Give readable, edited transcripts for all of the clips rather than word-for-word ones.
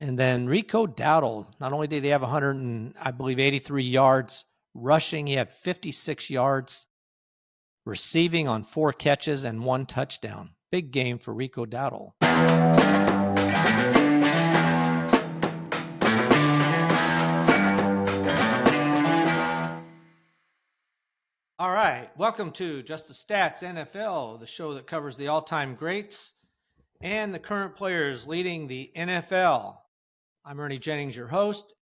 And then Rico Dowdle, not only did he have 83 yards rushing, he had 56 yards receiving on 4 catches and 1 touchdown. Big game for Rico Dowdle. All right, welcome to Just the Stats NFL, the show that covers the all-time greats and the current players leading the NFL. I'm Ernie Jennings, your host,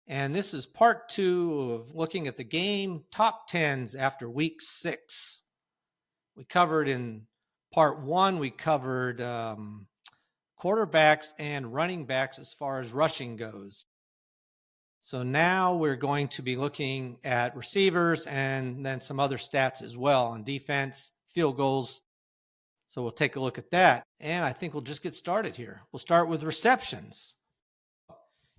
and this is part 2 of looking at the game top 10s after week 6. We covered in part 1, we covered quarterbacks and running backs as far as rushing goes. So now we're going to be looking at receivers and then some other stats as well on defense, field goals. So we'll take a look at that. And I think we'll just get started here. We'll start with receptions.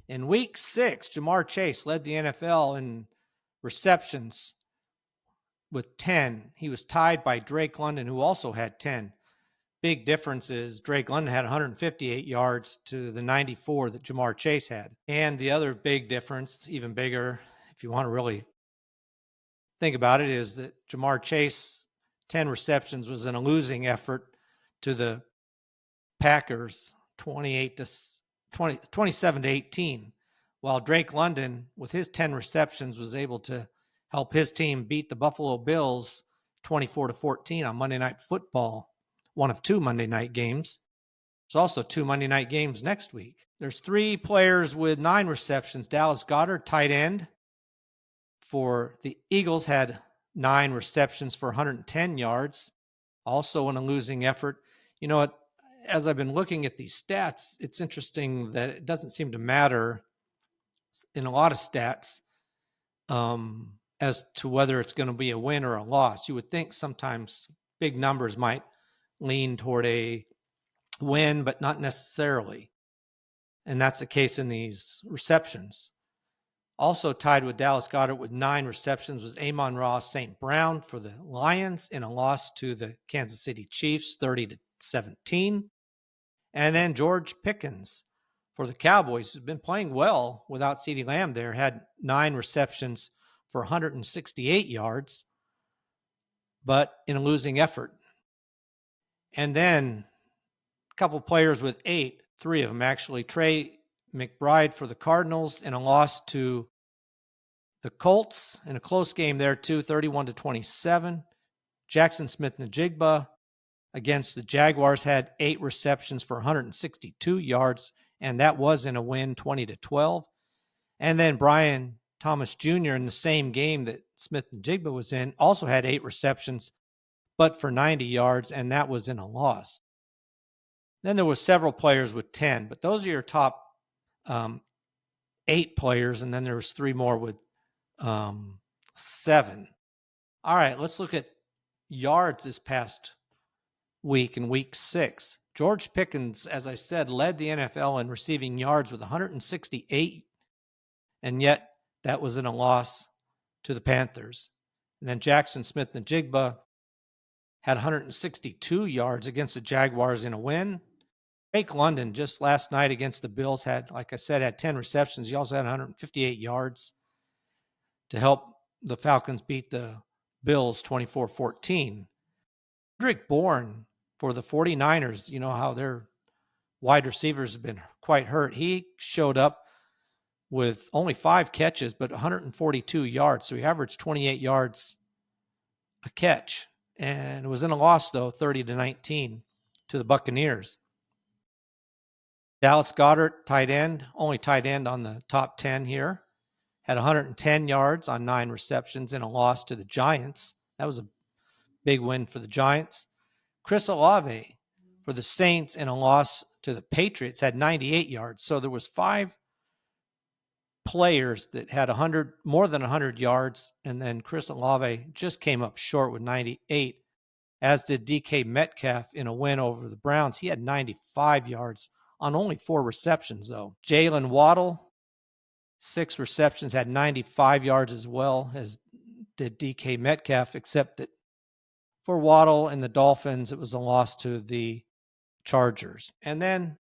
In week 6, Jamar Chase led the NFL in receptions with 10. He was tied by Drake London, who also had 10. Big difference is Drake London had 158 yards to the 94 that Jamar Chase had. And the other big difference, even bigger, if you want to really think about it, is that Jamar Chase, 10 receptions, was in a losing effort to the Packers, 27 to 18, while Drake London, with his 10 receptions, was able to help his team beat the Buffalo Bills 24 to 14 on Monday Night Football, one of 2 Monday night games. There's also 2 Monday night games next week. There's 3 players with 9 receptions. Dallas Goedert, tight end for the Eagles, had 9 receptions for 110 yards, also in a losing effort. You know what? As I've been looking at these stats, it's interesting that it doesn't seem to matter in a lot of stats as to whether it's going to be a win or a loss. You would think sometimes big numbers might lean toward a win, but not necessarily. And that's the case in these receptions. Also tied with Dallas Goedert with 9 receptions was Amon-Ra St. Brown for the Lions in a loss to the Kansas City Chiefs, 30 to 17. And then George Pickens for the Cowboys, who's been playing well without CeeDee Lamb there, had 9 receptions for 168 yards, but in a losing effort. And then a couple players with 8, 3 of them actually. Trey McBride for the Cardinals in a loss to the Colts in a close game there too, 31 to 27. Jackson Smith-Njigba against the Jaguars had 8 receptions for 162 yards, and that was in a win, 20 to 12. And then Brian Thomas Jr. in the same game that Smith-Njigba was in also had 8 receptions, but for 90 yards, and that was in a loss. Then there was several players with 10, but those are your top 8 players, and then there was 3 more with 7. All right, let's look at yards this past week in week 6. George Pickens, as I said, led the NFL in receiving yards with 168, and yet that was in a loss to the Panthers. And then Jackson Smith-Njigba had 162 yards against the Jaguars in a win. Drake London just last night against the Bills had, like I said, had 10 receptions. He also had 158 yards to help the Falcons beat the Bills 24-14. Kendrick Bourne for the 49ers, you know how their wide receivers have been quite hurt. He showed up with only 5 catches, but 142 yards. So he averaged 28 yards a catch. And it was in a loss, though, 30 to 19 to the Buccaneers. Dallas Goedert, tight end, only tight end on the top 10 here, had 110 yards on 9 receptions in a loss to the Giants. That was a big win for the Giants. Chris Olave for the Saints in a loss to the Patriots had 98 yards. So there was 5 players that had more than 100 yards, and then Chris Olave just came up short with 98, as did DK Metcalf in a win over the Browns. He had 95 yards on only 4 receptions, though. Jalen Waddle, 6 receptions, had 95 yards as well as did DK Metcalf, except that for Waddle and the Dolphins, it was a loss to the Chargers. And then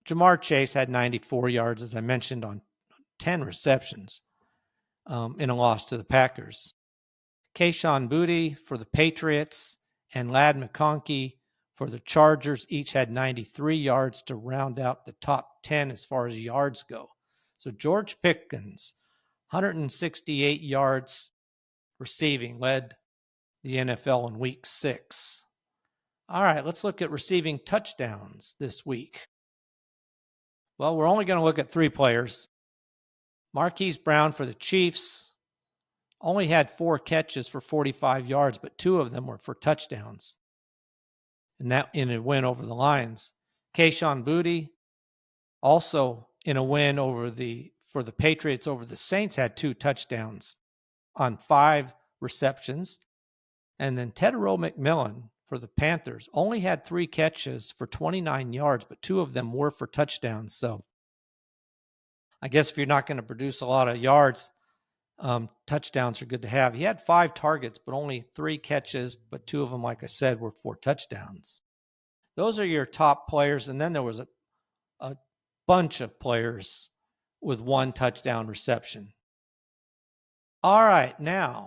Jamar Chase had 94 yards, as I mentioned, on 10 receptions in a loss to the Packers. Kayshon Boutte for the Patriots and Ladd McConkey for the Chargers each had 93 yards to round out the top 10 as far as yards go. So George Pickens, 168 yards receiving, led the NFL in week 6. All right, let's look at receiving touchdowns this week. Well, we're only going to look at 3 players. Marquise Brown for the Chiefs only had 4 catches for 45 yards, but 2 of them were for touchdowns. And that in a win over the Lions. Kayshon Boutte, also in a win for the Patriots over the Saints, had 2 touchdowns on 5 receptions. And then Tedero McMillan for the Panthers only had 3 catches for 29 yards, but 2 of them were for touchdowns. So I guess if you're not going to produce a lot of yards, touchdowns are good to have. He had 5 targets, but only 3 catches, but 2 of them, like I said, were for touchdowns. Those are your top players. And then there was a bunch of players with 1 touchdown reception. All right, now,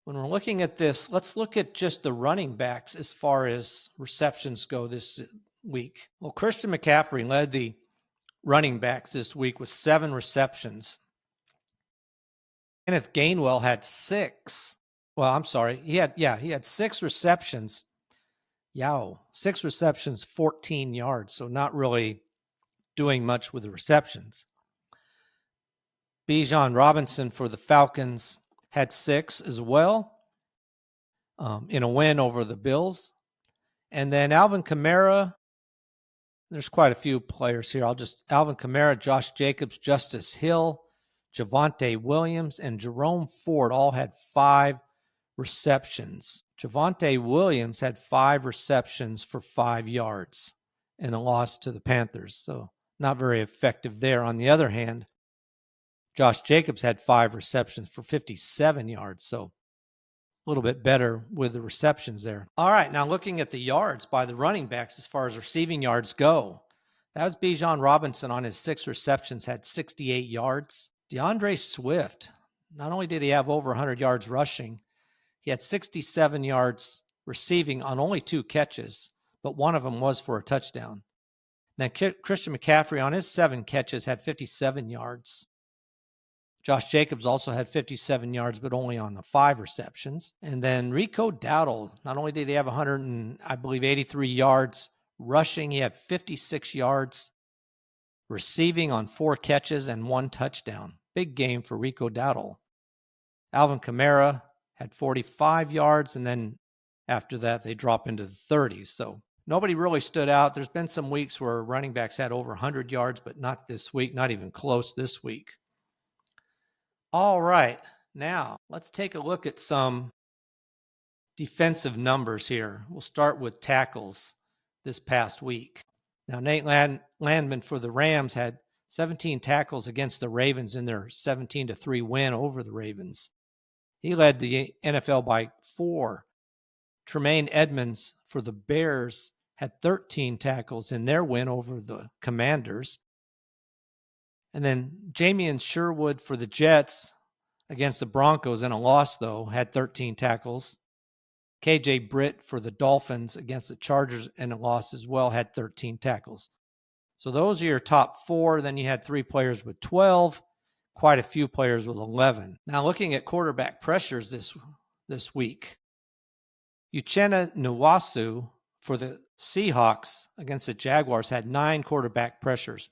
when we're looking at this, let's look at just the running backs as far as receptions go this week. Well, Christian McCaffrey led the running backs this week with 7 receptions. Kenneth Gainwell had 6. Well, I'm sorry. He had 6 receptions. 6 receptions, 14 yards. So not really doing much with the receptions. Bijan Robinson for the Falcons had 6 as well in a win over the Bills. And then Alvin Kamara, there's quite a few players here. Alvin Kamara, Josh Jacobs, Justice Hill, Javonte Williams, and Jerome Ford all had 5 receptions. Javonte Williams had 5 receptions for 5 yards in a loss to the Panthers. So not very effective there. On the other hand, Josh Jacobs had 5 receptions for 57 yards. So a little bit better with the receptions there. All right, now looking at the yards by the running backs as far as receiving yards go. That was Bijan Robinson on his 6 receptions, had 68 yards. DeAndre Swift, not only did he have over 100 yards rushing, he had 67 yards receiving on only 2 catches, but one of them was for a touchdown. Then Christian McCaffrey on his 7 catches had 57 yards. Josh Jacobs also had 57 yards, but only on the 5 receptions. And then Rico Dowdle, not only did he have 83 yards rushing, he had 56 yards receiving on 4 catches and 1 touchdown. Big game for Rico Dowdle. Alvin Kamara had 45 yards, and then after that, they drop into the 30s. So nobody really stood out. There's been some weeks where running backs had over 100 yards, but not this week, not even close this week. All right, now let's take a look at some defensive numbers here. We'll start with tackles this past week. Now, Nate Landman for the Rams had 17 tackles against the Ravens in their 17-3 win over the Ravens. He led the NFL by 4. Tremaine Edmonds for the Bears had 13 tackles in their win over the Commanders. And then Jamian Sherwood for the Jets against the Broncos in a loss, though, had 13 tackles. KJ Britt for the Dolphins against the Chargers in a loss as well had 13 tackles. So those are your top 4. Then you had 3 players with 12, quite a few players with 11. Now looking at quarterback pressures this week, Uchenna Nwasu for the Seahawks against the Jaguars had 9 quarterback pressures.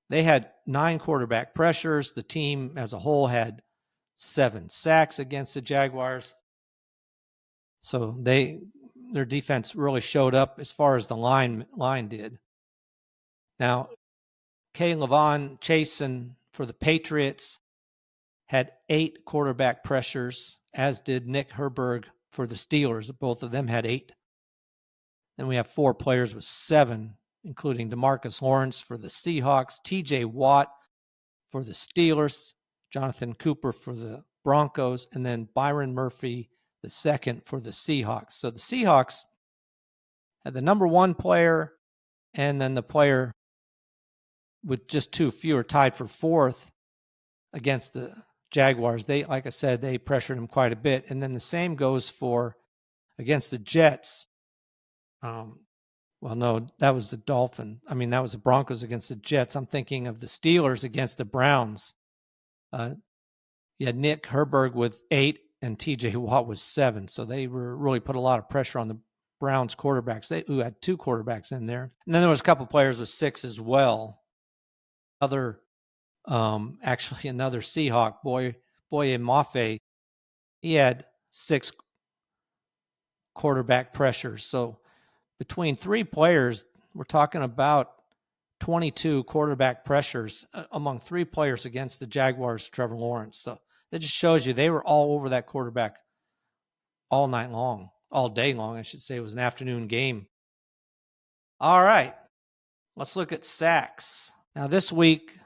They had 9 quarterback pressures. The team as a whole had 7 sacks against the Jaguars. So their defense really showed up as far as the line did. Now, Levon Chasen for the Patriots had 8 quarterback pressures, as did Nick Herberg for the Steelers. Both of them had 8. Then we have 4 players with 7, including DeMarcus Lawrence for the Seahawks, TJ Watt for the Steelers, Jonathan Cooper for the Broncos, and then Byron Murphy the second for the Seahawks. So the Seahawks had the number 1 player and then the player with just 2 fewer, tied for 4th against the Jaguars. They, like I said, they pressured him quite a bit. And then the same goes for against the Jets. Well, no, that was the Dolphins. I mean, that was the Broncos against the Jets. I'm thinking of the Steelers against the Browns. You had Nick Herbig with 8 and TJ Watt was 7. So they really put a lot of pressure on the Browns quarterbacks. They had 2 quarterbacks in there. And then there was a couple players with 6 as well. Another Seahawk, Boye Mafe, he had 6 quarterback pressures. So between 3 players, we're talking about 22 quarterback pressures among 3 players against the Jaguars, Trevor Lawrence. So that just shows you they were all over that quarterback all night long, all day long, I should say. It was an afternoon game. All right, let's look at sacks. Now this week,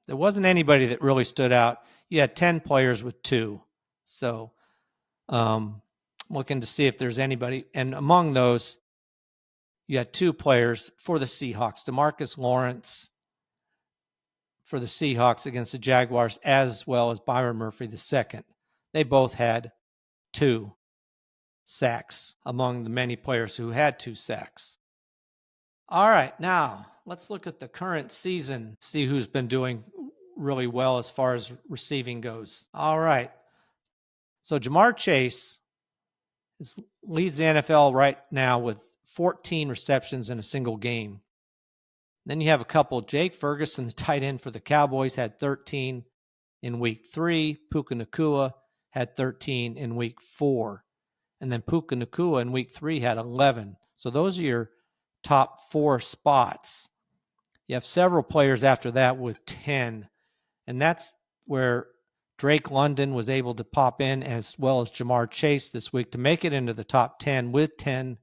there wasn't anybody that really stood out. You had 10 players with 2. So looking to see if there's anybody. And among those, you had 2 players for the Seahawks, DeMarcus Lawrence for the Seahawks against the Jaguars, as well as Byron Murphy II. They both had 2 sacks among the many players who had 2 sacks. All right, now let's look at the current season, see who's been doing really well as far as receiving goes. All right. So Jamar Chase leads the NFL right now with 14 receptions in a single game. Then you have a couple. Jake Ferguson, the tight end for the Cowboys, had 13 in week 3. Puka Nacua had 13 in week 4. And then Puka Nacua in week 3 had 11. So those are your top 4 spots. You have several players after that with 10. And that's where Drake London was able to pop in, as well as Jamar Chase this week, to make it into the top 10 with 10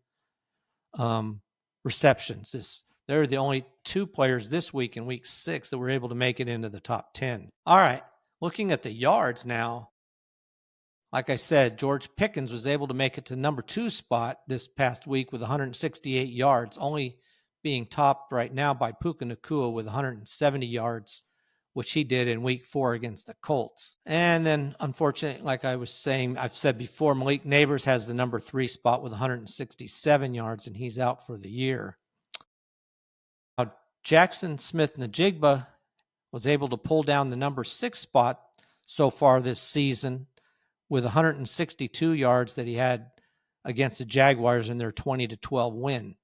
receptions. They're the only 2 players this week in week 6 that were able to make it into the top 10. All right, looking at the yards now, like I said, George Pickens was able to make it to number 2 spot this past week with 168 yards, only being topped right now by Puka Nacua with 170 yards, which he did in week 4 against the Colts. And then, unfortunately, like I was saying, I've said before, Malik Neighbors has the number 3 spot with 167 yards, and he's out for the year. Now, Jackson Smith-Njigba was able to pull down the number 6 spot so far this season with 162 yards that he had against the Jaguars in their 20-12 win.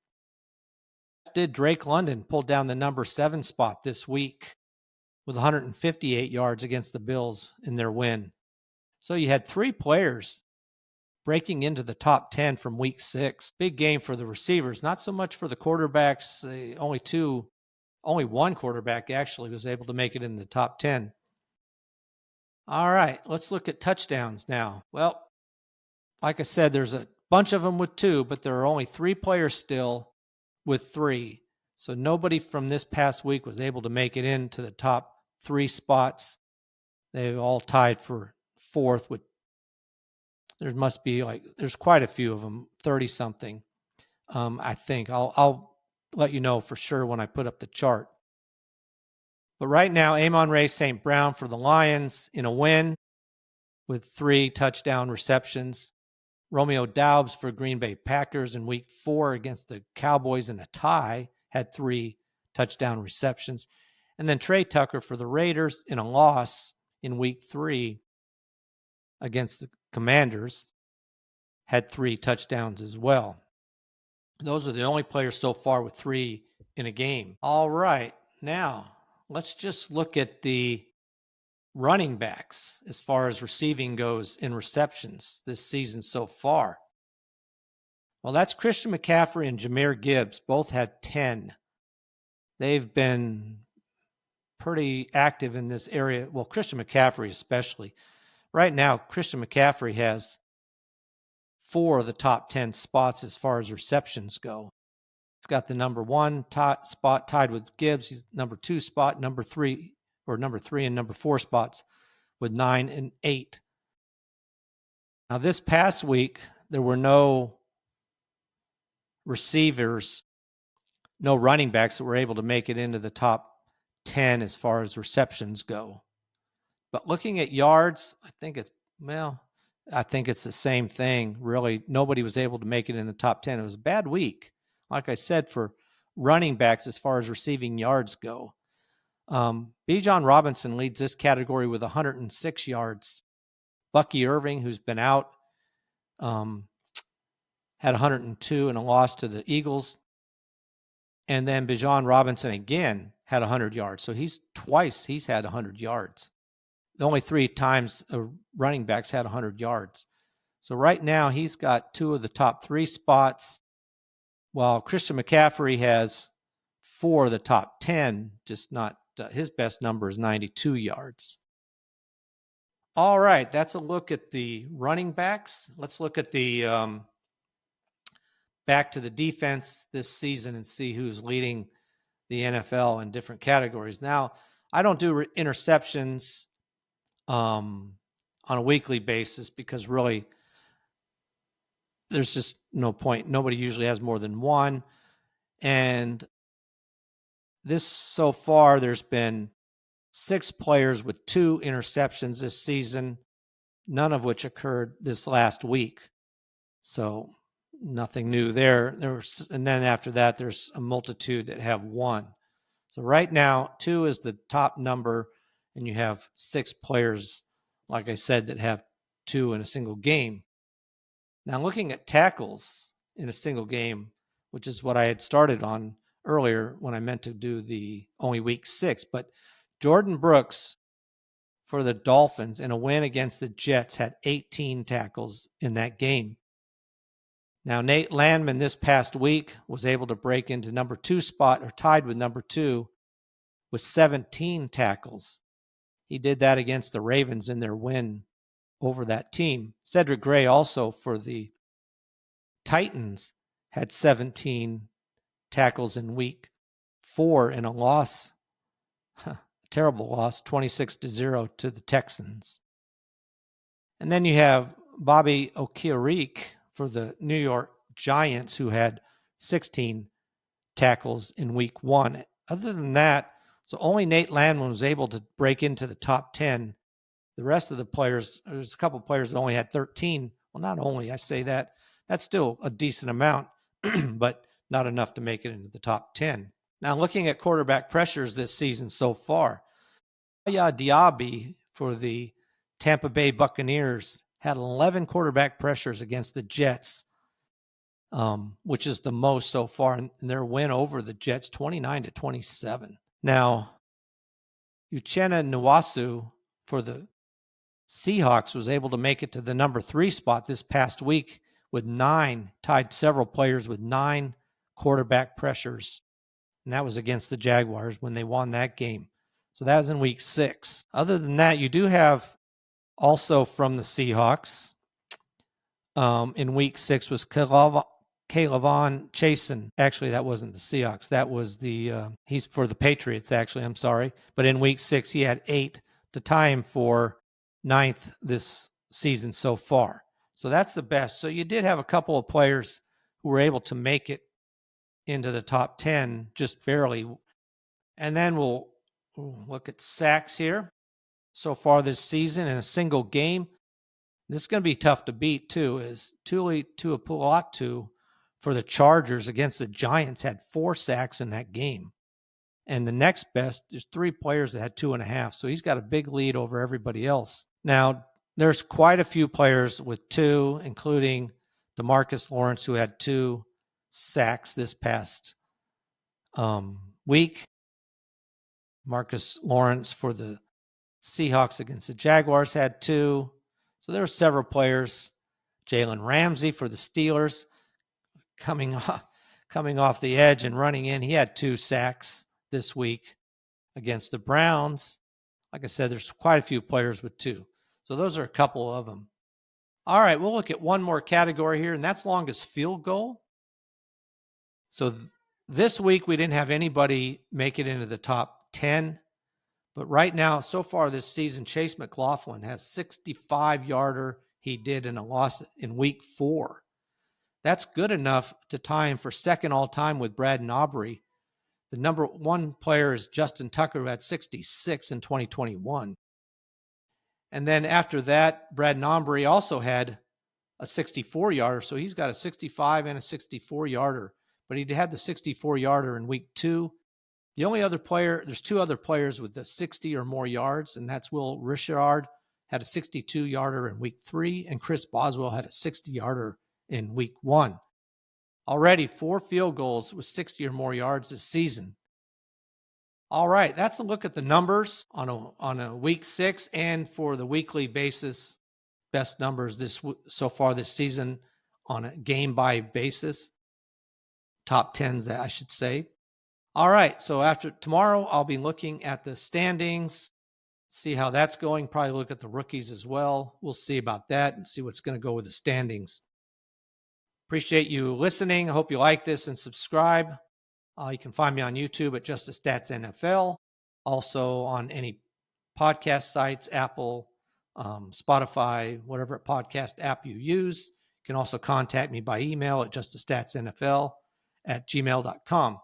Did Drake London pull down the number 7 spot this week with 158 yards against the Bills in their win. So you had 3 players breaking into the top 10 from week 6. Big game for the receivers, not so much for the quarterbacks. Only one quarterback actually was able to make it in the top 10. All right, let's look at touchdowns now. Well, like I said, there's a bunch of them with 2, but there are only 3 players still with 3. So nobody from this past week was able to make it into the top 3 spots. They've all tied for 4th with, there's quite a few of them, 30 something. I think I'll let you know for sure when I put up the chart. But right now, Amon-Ra St. Brown for the Lions in a win with 3 touchdown receptions. Romeo Doubs for Green Bay Packers in week 4 against the Cowboys in a tie had 3 touchdown receptions. And then Trey Tucker for the Raiders in a loss in week 3 against the Commanders had 3 touchdowns as well. Those are the only players so far with 3 in a game. All right, now let's just look at the running backs as far as receiving goes in receptions this season so far. Well, that's Christian McCaffrey and Jahmyr Gibbs. Both had 10. They've been pretty active in this area. Well, Christian McCaffrey especially. Right now, Christian McCaffrey has 4 of the top 10 spots as far as receptions go. He's got the number 1 spot tied with Gibbs. He's number 2 spot, number 3 and number 4 spots with 9 and 8. Now, this past week, there were no receivers, no running backs that were able to make it into the top 10 as far as receptions go. But looking at yards, I think it's the same thing. Really, nobody was able to make it in the top 10. It was a bad week, like I said, for running backs as far as receiving yards go. Bijan Robinson leads this category with 106 yards. Bucky Irving, who's been out, had 102 in a loss to the Eagles. And then Bijan Robinson again had 100 yards. So he's had 100 yards. Only 3 times running backs had 100 yards. So right now he's got 2 of the top 3 spots, while Christian McCaffrey has 4 of the top 10, just not his best number is 92 yards. All right, that's a look at the running backs. Let's look at the back to the defense this season and see who's leading the NFL in different categories. Now, I don't do interceptions on a weekly basis because really there's just no point. Nobody usually has more than one. And so far, there's been 6 players with 2 interceptions this season, none of which occurred this last week. So nothing new there. And then after that, there's a multitude that have 1. So right now, 2 is the top number, and you have 6 players, like I said, that have 2 in a single game. Now, looking at tackles in a single game, which is what I had started on earlier when I meant to do the only week 6, but Jordan Brooks for the Dolphins in a win against the Jets had 18 tackles in that game. Now, Nate Landman this past week was able to break into number 2 spot, or tied with number 2, with 17 tackles. He did that against the Ravens in their win over that team. Cedric Gray also for the Titans had 17 tackles in week 4 in a loss, terrible loss, 26-0 to the Texans. And then you have Bobby Okereke for the New York Giants, who had 16 tackles in week 1. Other than that, so only Nate Landman was able to break into the top 10. The rest of the players, there's a couple of players that only had 13. Well, not only, I say that, that's still a decent amount, but not enough to make it into the top 10. Now, looking at quarterback pressures this season so far, Yaya Diaby for the Tampa Bay Buccaneers had 11 quarterback pressures against the Jets, which is the most so far in their win over the Jets, 29-27. Now, Uchenna Nwasu for the Seahawks was able to make it to the number 3 spot this past week with 9, tied several players with 9 quarterback pressures. And that was against the Jaguars when they won that game. So that was in week 6. Other than that, you do have also from the Seahawks in week 6 was Kaylavon Chasen. Actually, that wasn't the Seahawks. That was he's for the Patriots, actually. I'm sorry. But in week 6, he had 8 to tie him for 9th this season so far. So that's the best. So you did have a couple of players who were able to make it into the top 10, just barely. And then we'll look at sacks here. So far this season in a single game, this is going to be tough to beat too, is Tuli Tuipulotu for the Chargers against the Giants had 4 sacks in that game. And the next best, there's 3 players that had 2.5. So he's got a big lead over everybody else. Now, there's quite a few players with 2, including DeMarcus Lawrence, who had 2 sacks this past week. Marcus Lawrence for the Seahawks against the Jaguars had 2. So there were several players. Jalen Ramsey for the Steelers coming off the edge and running in. He had 2 sacks this week against the Browns. Like I said, there's quite a few players with 2. So those are a couple of them. All right, we'll look at one more category here, and that's longest field goal. So this week we didn't have anybody make it into the top 10. But right now, so far this season, Chase McLaughlin has 65-yarder he did in a loss in week 4. That's good enough to tie him for second all-time with Brad Aubrey The number one player is Justin Tucker, who had 66 in 2021. And then after that, Brad Nombre also had a 64-yarder. So he's got a 65 and a 64-yarder. But he had the 64-yarder in week 2. The only other player, there's 2 other players with the 60 or more yards, and that's Will Richard had a 62-yarder in week 3, and Chris Boswell had a 60-yarder in week 1. Already 4 field goals with 60 or more yards this season. All right, that's a look at the numbers on a week 6 and for the weekly basis. Best numbers so far this season on a game by basis. Top 10s, I should say. All right, so after tomorrow, I'll be looking at the standings, see how that's going. Probably look at the rookies as well. We'll see about that and see what's going to go with the standings. Appreciate you listening. I hope you like this and subscribe. You can find me on YouTube at Just the Stats NFL. Also on any podcast sites, Apple, Spotify, whatever podcast app you use. You can also contact me by email at justthestatsnfl@gmail.com.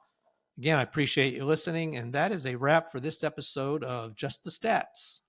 Again, I appreciate you listening, and that is a wrap for this episode of Just the Stats.